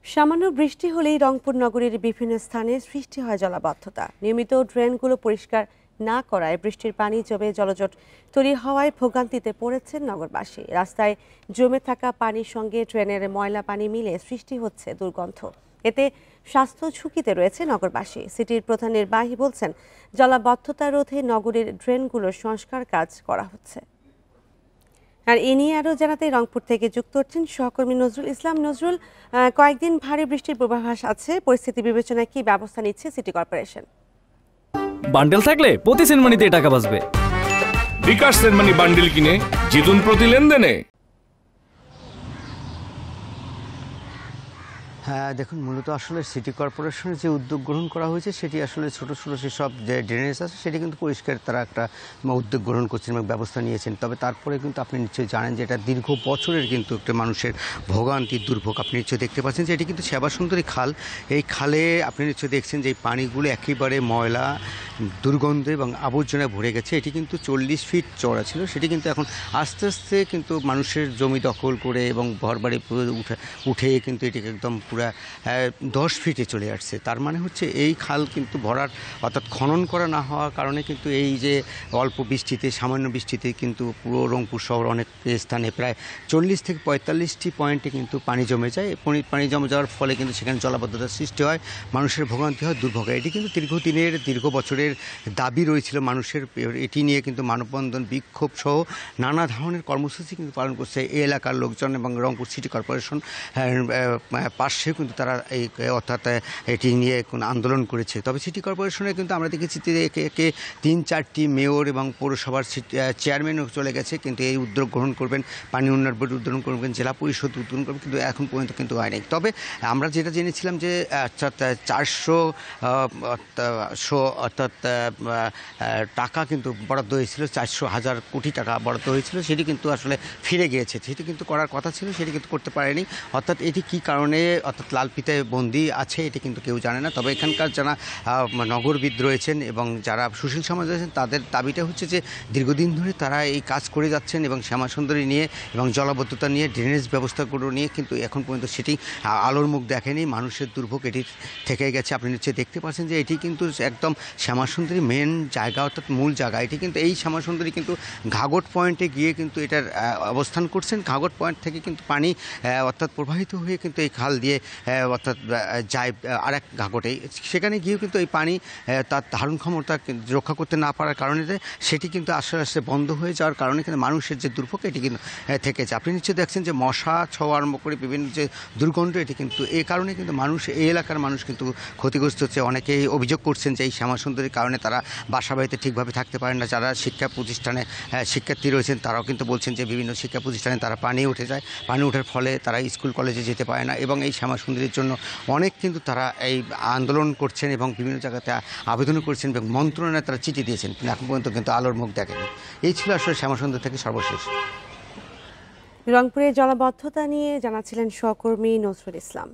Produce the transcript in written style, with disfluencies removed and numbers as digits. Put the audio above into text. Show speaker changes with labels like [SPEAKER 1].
[SPEAKER 1] সামান্য বৃষ্টি হলেই রংপুর নগরীর বিভিন্ন স্থানে সৃষ্টি হয় জলাবদ্ধতা। নিয়মিত ড্রেনগুলো পরিষ্কার না করায় বৃষ্টির পানি জমে জলজট তৈরি হওয়ায় ভোগান্তিতে পড়েছেন নগরবাসী। রাস্তায় জমে থাকা পানির সঙ্গে ড্রেনের ময়লা পানি মিলে সৃষ্টি হচ্ছে দুর্গন্ধ। এতে স্বাস্থ্য ঝুঁকিতে রয়েছে নগরবাসী। সিটির প্রধান নির্বাহী বলছেন, জলাবদ্ধতা রোধে নগরীর ড্রেনগুলোর সংস্কার কাজ করা হচ্ছে। আর এ নিয়ে আরও জানাতে রংপুর থেকে যুক্ত হচ্ছেন সহকর্মী নজরুল ইসলাম। নজরুল, কয়েকদিন ভারী বৃষ্টির পূর্বাভাস আছে, পরিস্থিতি বিবেচনায় কি ব্যবস্থা নিচ্ছে সিটি কর্পোরেশন?
[SPEAKER 2] বান্ডেল থাকলে প্রতি সেনমানিতে টাকা বাঁচবে।
[SPEAKER 3] বিকাশ সেনমানি বান্ডেল কিনে জিতুন প্রতি লেনদেনে।
[SPEAKER 4] হ্যাঁ, দেখুন, মূলত আসলে সিটি কর্পোরেশনের যে উদ্যোগ গ্রহণ করা হয়েছে সেটি আসলে ছোটো ছোটো যেসব যে ড্রেনেজ আছে সেটি কিন্তু পরিষ্কার তারা একটা উদ্যোগ গ্রহণ করছেন এবং ব্যবস্থা নিয়েছেন। তবে তারপরে কিন্তু আপনি নিশ্চয়ই জানেন যে এটা দীর্ঘ বছরের কিন্তু একটা মানুষের ভোগান্তির দুর্ভোগ। আপনি নিশ্চয়ই দেখতে পাচ্ছেন যে এটি কিন্তু সেবা সুন্দরী খাল। এই খালে আপনি নিশ্চয়ই দেখছেন যে এই পানিগুলো একেবারে ময়লা, দুর্গন্ধ এবং আবর্জনায় ভরে গেছে। এটি কিন্তু 40 ফিট চওড়া ছিল, সেটি কিন্তু এখন আস্তে আস্তে কিন্তু মানুষের জমি দখল করে এবং ঘরবাড়ি উঠে কিন্তু এটিকে একদম পুরো 10 ফিটে চলে আসছে। তার মানে হচ্ছে এই খাল কিন্তু ভরাট অর্থাৎ খনন করা না হওয়ার কারণে কিন্তু এই যে অল্প বৃষ্টিতে, সামান্য বৃষ্টিতে কিন্তু পুরো রংপুর শহর অনেক স্থানে প্রায় 40 থেকে 45টি পয়েন্টে কিন্তু পানি জমে যায়। পানি জমে যাওয়ার ফলে কিন্তু সেখানে জলাবদ্ধতার সৃষ্টি হয়, মানুষের ভোগান্তি হয়, দুর্ভোগ হয়। এটি কিন্তু দীর্ঘ বছরের দাবি রয়েছিল মানুষের। এটি নিয়ে কিন্তু মানববন্ধন, বিক্ষোভ সহ নানা ধরনের কর্মসূচি কিন্তু পালন করছে এই এলাকার লোকজন এবং রংপুর সিটি কর্পোরেশন পাশে কিন্তু তারা অর্থাৎ এটি নিয়ে কোনো আন্দোলন করেছে। তবে সিটি কর্পোরেশনে কিন্তু আমরা দেখেছি একে 3-4টি মেয়র এবং পৌরসভার চেয়ারম্যানও চলে গেছে, কিন্তু এই উদ্যোগ গ্রহণ করবেন, পানি উন্নয়ন বোর্ড উদ্বোধন করবেন, জেলা পরিষদ উদ্বোধন করবেন, কিন্তু এখন পর্যন্ত কিন্তু হয়নি। তবে আমরা যেটা জেনেছিলাম যে 400 অর্থাৎ টাকা কিন্তু বরাদ্দ হয়েছিল, 400,000 কোটি টাকা বরাদ্দ হয়েছিল, সেটি কিন্তু আসলে ফিরে গিয়েছে। সেটি কিন্তু করার কথা ছিল, সেটি কিন্তু করতে পারেনি। অর্থাৎ এটি কী কারণে অর্থাৎ লালফিতায় বন্দি আছে এটি কিন্তু কেউ জানে না। তবে এখানকার যারা নগরবিদ রয়েছেন এবং যারা সুশীল সমাজ রয়েছেন তাদের দাবিটা হচ্ছে যে দীর্ঘদিন ধরে তারা এই কাজ করে যাচ্ছেন এবং শ্যামাসুন্দরী নিয়ে এবং জলাবদ্ধতা নিয়ে, ড্রেনেজ ব্যবস্থাগুলো নিয়ে কিন্তু এখন পর্যন্ত সেটি আলোর মুখ দেখেনি। মানুষের দুর্ভোগ এটি থেকে গেছে। আপনি নিশ্চয়ই দেখতে পাচ্ছেন যে এটি কিন্তু একদম শ্যামাসুন্দরী মেন জায়গা, অর্থাৎ মূল জায়গা। এটি কিন্তু এই শ্যামাসুন্দরী কিন্তু ঘাঘট পয়েন্টে গিয়ে কিন্তু এটার অবস্থান করছেন। ঘাঘট পয়েন্ট থেকে কিন্তু পানি অর্থাৎ প্রবাহিত হয়ে কিন্তু এই খাল দিয়ে অর্থাৎ যায় আরেক ঘাঘটে। সেখানে গিয়েও কিন্তু এই পানি তার ধারণ ক্ষমতা রক্ষা করতে না পারার কারণে সেটি কিন্তু আস্তে আস্তে বন্ধ হয়ে যাওয়ার কারণে কিন্তু মানুষের যে দুর্ভোগ এটি কিন্তু থেকেছে। আপনি নিশ্চয়ই দেখছেন যে মশা ছোঁয়া আরম্ভ করে বিভিন্ন যে দুর্গন্ধ, এটি কিন্তু এই কারণে কিন্তু মানুষ, এই এলাকার মানুষ কিন্তু ক্ষতিগ্রস্ত হচ্ছে। অনেকেই অভিযোগ করছেন যে এই শ্যামাসুন্দরীর কারণে তারা বাসা বাড়িতে ঠিকভাবে থাকতে পারেন না। যারা শিক্ষা প্রতিষ্ঠানে শিক্ষার্থী রয়েছেন তারাও কিন্তু বলছেন যে বিভিন্ন শিক্ষা প্রতিষ্ঠানে তারা পানি উঠে যায়, পানি ওঠার ফলে তারা স্কুল কলেজে যেতে পারে না এবং এই শ্যামাসুন্দরীর জন্য অনেক কিন্তু তারা এই আন্দোলন করছেন এবং বিভিন্ন জায়গাতে আবেদন করছেন এবং মন্ত্রণালয়ে তারা চিঠি দিয়েছেন, কিন্তু এখন পর্যন্ত কিন্তু আলোর মুখ দেখেনি। এই ছিল আসলে শ্যামাসুন্দর থেকে সর্বশেষ।
[SPEAKER 1] রংপুরের জলাবদ্ধতা নিয়ে জানাচ্ছিলেন সহকর্মী নজরুল ইসলাম।